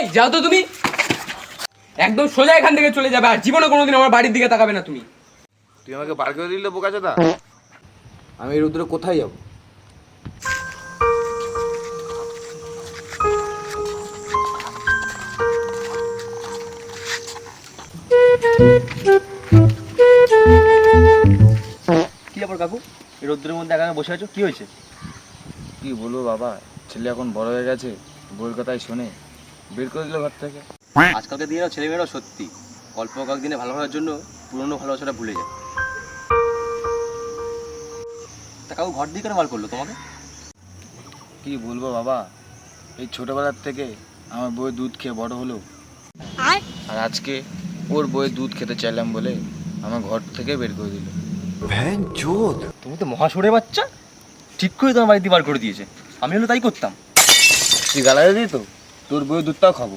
এই যাও তো তুমি, একদম সোজা এখান থেকে চলে যাবে, আর জীবনে কোনোদিন আমার বাড়ির দিকে তাকাবে না তুমি। তুই আমাকে বার করে দিলে বোকাচোদা। আমি এই রোদ্রে কোথায় যাব? কি ব্যাপার কাকু, এই রোদ্রের মধ্যে এখানে বসে আছো, কি হয়েছে? কি বলবো বাবা, ছেলে এখন বড় হয়ে গেছে, বউয়ের কথাই শোনে, বের করে দিল ঘর থেকে। আজকালকার দিনেও ছেলেমেয়েরাও সত্যি অল্প কয়েকদিনে ভালো হওয়ার জন্য পুরনো ভালোবাসাটা ভুলে যায়। তা কাকু ঘর দিয়ে কেন বার করলো তোমাকে? কি বলবো বাবা, এই ছোটবেলার থেকে আমার বউয়ের দুধ খেয়ে বড় হলো, আর আজকে ওর বউয়ের দুধ খেতে চাইলাম বলে আমার ঘর থেকে বের করে দিল। তুমি তো মহাসুরে বাচ্চা, ঠিক করে তোমার বাড়িতে বার করে দিয়েছে। আমি হলে তাই করতাম। তুই গালা দিই তো, তোর বউয়ের দুধটাও খাবো।